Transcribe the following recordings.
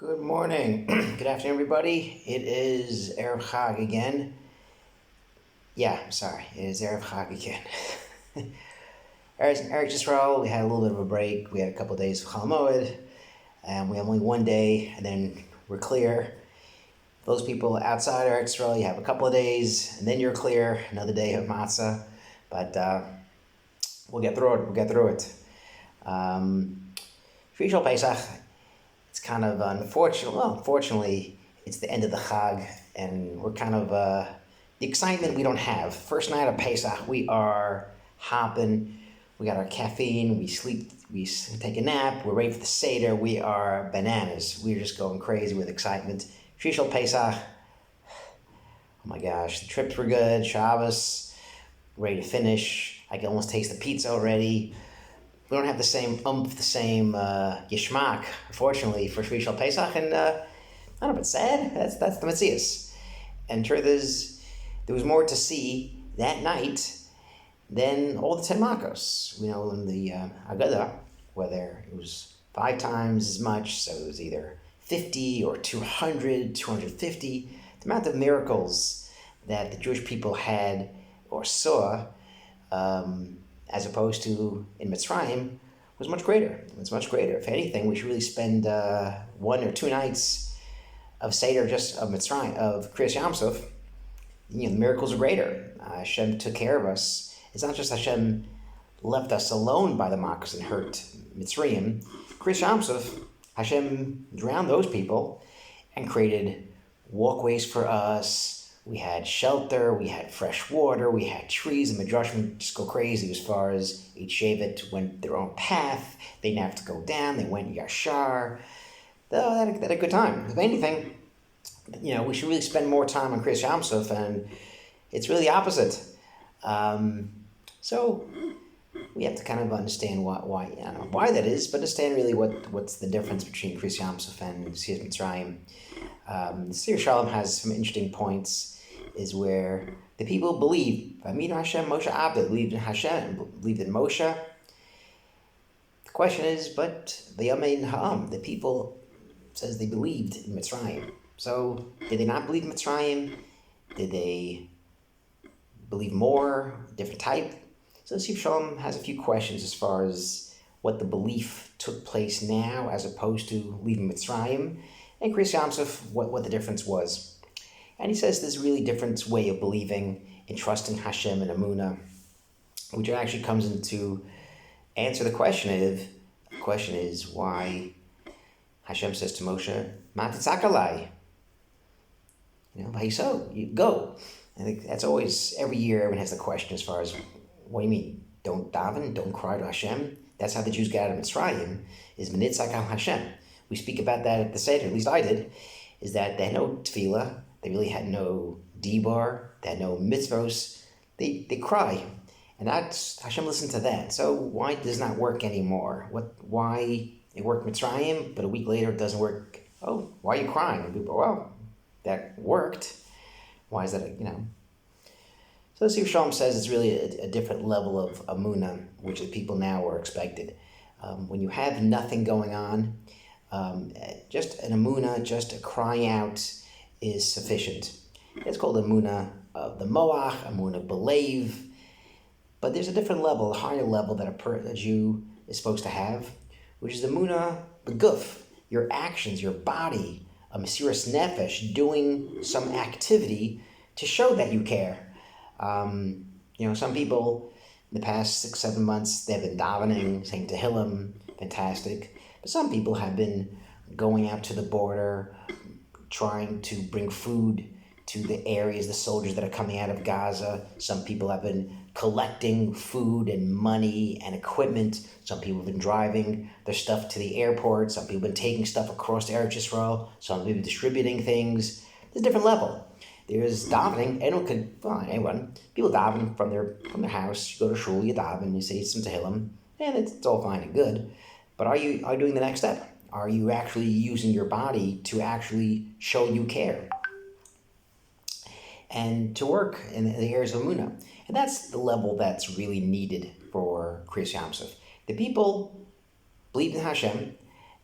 Good morning. Good afternoon, everybody. It is Erev Chag again. It is Erev Chag again. Eretz Yisrael, we had a little bit of a break. We had a couple of days of Chol Moed, and we have only one day, and then we're clear. Those people outside Eretz Yisrael, you have a couple of days, and then you're clear. Another day of Matzah, but we'll get through it. Shvishal Pesach. It's kind of unfortunate. Well, unfortunately, it's the end of the Chag, and we're kind of the excitement we don't have. First night of Pesach, we are hopping. We got our caffeine. We sleep. We take a nap. We're ready for the Seder. We are bananas. We're just going crazy with excitement. Shishol Pesach. Oh my gosh, the trips were good. Shabbos, ready to finish. I can almost taste the pizza already. We don't have the same yishmak, unfortunately, for Shvishal Pesach, and I don't know if it's sad. That's the Metzias. And sure, there was more to see that night than all the 10 Makos. In the Agadah, whether it was 5 times as much, so it was either 50 or 200, 250. The amount of miracles that the Jewish people had or saw, as opposed to in Mitzrayim, was much greater. It's much greater. If anything, we should really spend 1 or 2 nights of Seder, just of Mitzrayim, of Kriyas Yamsuf. The miracles are greater. Hashem took care of us. It's not just Hashem left us alone by the Makos and hurt Mitzrayim. Kriyas Yamsuf, Hashem drowned those people and created walkways for us. We had shelter, we had fresh water, we had trees, and Midrashim just go crazy as far as each Shevet went their own path. They didn't have to go down, they went Yashar. They had a good time. If anything, we should really spend more time on Kriyas Yamsuf, and it's really the opposite. So we have to kind of understand why I don't know why that is, but understand really what's the difference between Kriyas Yamsuf and Siyas Mitzrayim. The Sir Shalom has some interesting points, is where the people believe, Amin Hashem, Moshe Abed, believed in Hashem, believed in Moshe. The question is, but the Amin Ha'am, the people says they believed in Mitzrayim. So, did they not believe in Mitzrayim? Did they believe more, different type? So Sif Shalom has a few questions as far as what the belief took place now as opposed to leaving Mitzrayim, and Kriyas Yamsuf, what the difference was. And he says there's a really different way of believing and trusting Hashem and Amunah, which actually comes into answer the question. The question is why Hashem says to Moshe, "Ma titzak alai." You go. I think that's always, every year everyone has the question as far as, what do you mean? Don't daven, don't cry to Hashem? That's how the Jews got out of Mitzrayim, is menitzak al Hashem. We speak about that at the Seder, at least I did, is that they had no tefillah, they really had no dibar, they had no mitzvos, they cry. And that's, Hashem listened to that. So why does not work anymore? Why it worked Mitzrayim, but a week later it doesn't work? Oh, why are you crying? And people, well, that worked. Why is that, So Sif Shalom says it's really a different level of amunah, which the people now are expected. When you have nothing going on, just an amunah, just a crying out is sufficient. It's called amunah of the moach, amunah belev, but there's a different level, a higher level that a Jew is supposed to have, which is amunah beguf, your actions, your body, a mesiras nefesh, doing some activity to show that you care. Some people in the past 6-7 months, they've been davening, saying Tehillim, fantastic. But some people have been going out to the border, trying to bring food to the areas, the soldiers that are coming out of Gaza. Some people have been collecting food and money and equipment. Some people have been driving their stuff to the airport. Some people have been taking stuff across to Eretz Yisrael. Some people have been distributing things. There's a different level. There's davening. Anyone. People daven from their house. You go to shul, you daven, you say some Tehillim, and it's all fine and good. But are you doing the next step? Are you actually using your body to actually show you care? And to work in the areas of Amunah. And that's the level that's really needed for Kriyas Yamsuf. The people believed in Hashem,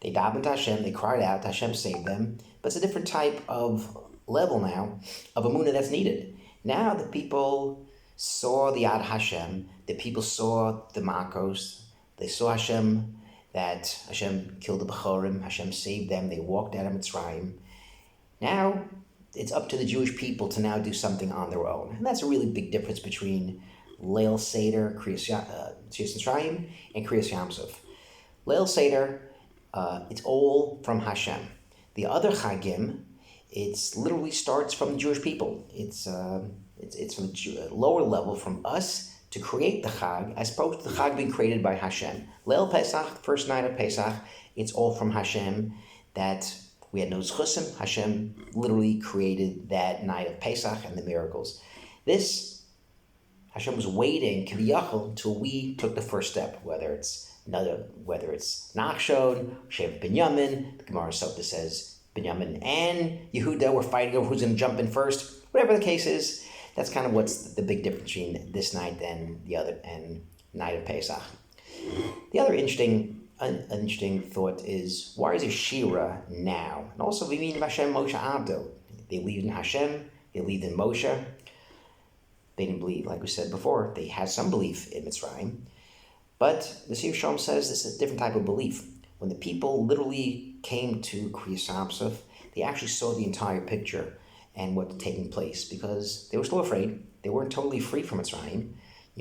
They davened to Hashem, they cried out, Hashem saved them, but it's a different type of level now of emunah that's needed. Now the people saw the Ad Hashem, the people saw the Makos, they saw Hashem, that Hashem killed the Bechorim, Hashem saved them, they walked out of Mitzrayim. Now it's up to the Jewish people to now do something on their own. And that's a really big difference between Leil Seder, Kriyas Mitzrayim, and Kriyas Yamsuf. Leil Seder, it's all from Hashem. The other Chagim, it's literally starts from the Jewish people. It's from the lower level, from us to create the Chag, as opposed to the Chag being created by Hashem. Leil Pesach, first night of Pesach, it's all from Hashem. That we had no zchusim. Hashem literally created that night of Pesach and the miracles. This, Hashem was waiting, kiviyachol, till we took the first step, whether it's Nachshon, Shev Binyamin. The Gemara Sotah says Binyamin and Yehuda were fighting over who's going to jump in first. Whatever the case is, that's kind of what's the big difference between this night and the other and night of Pesach. The other interesting thought is, why is there Shira now? And also, we mean Hashem Moshe Abdo. They believed in Hashem, they believed in Moshe. They didn't believe, like we said before, they had some belief in Mitzrayim. But the Sefer Shalom says this is a different type of belief. When the people literally came to Kriyas Yamsuf, they actually saw the entire picture and what's taking place, because they were still afraid. They weren't totally free from Mitzrayim.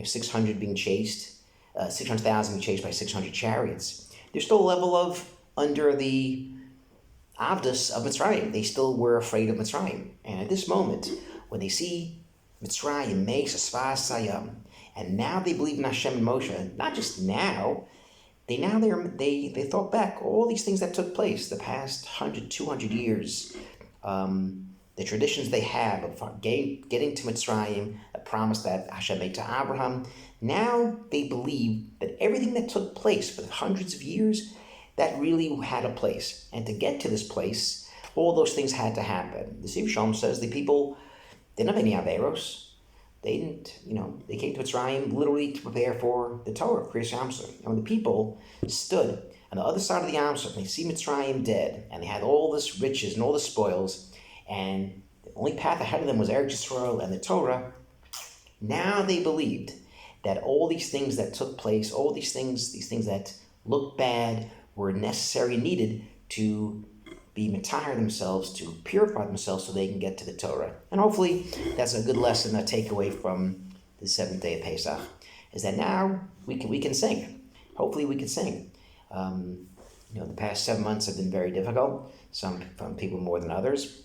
600,000 being chased by 600 chariots. There's still a level of under the Avdus of Mitzrayim. They still were afraid of Mitzrayim. And at this moment, when they see Mitzrayim makes a Sfas Sayam, and now they believe in Hashem and Moshe, not just now, they thought back all these things that took place the past 100, 200 years, the traditions they have of getting to Mitzrayim, a promise that Hashem made to Abraham. Now they believe that everything that took place for hundreds of years, that really had a place. And to get to this place, all those things had to happen. The Sefer Shalom says the people didn't have any Averos. They didn't, they came to Mitzrayim literally to prepare for the Torah, Kriyas Yamsuf. And when the people stood on the other side of the Yamsuf, and they see Mitzrayim dead, and they had all this riches and all the spoils, and the only path ahead of them was Eretz Yisrael and the Torah, now they believed that all these things that took place, all these things that looked bad, were necessary and needed to be matire themselves, to purify themselves so they can get to the Torah. And hopefully that's a good lesson, a takeaway from the seventh day of Pesach, is that now we can sing. Hopefully we can sing. The past 7 months have been very difficult, some people more than others,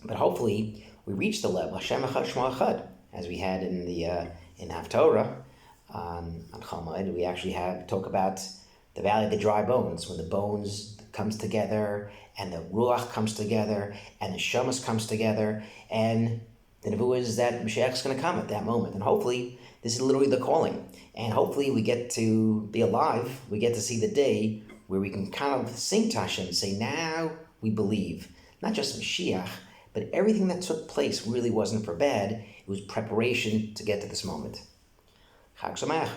but hopefully we reach the level, Hashem Echad Shmo Echad, as we had in the in Haftorah on Chol. We actually talk about the valley of the dry bones, when the bones comes together, and the Ruach comes together, and the Shemus comes together, and the Nevuah is that Mashiach is going to come at that moment. And hopefully, this is literally the calling. And hopefully we get to be alive, we get to see the day where we can kind of sing to Hashem and say, now we believe. Not just Mashiach, but everything that took place really wasn't for bad. It was preparation to get to this moment. Chag Sameach.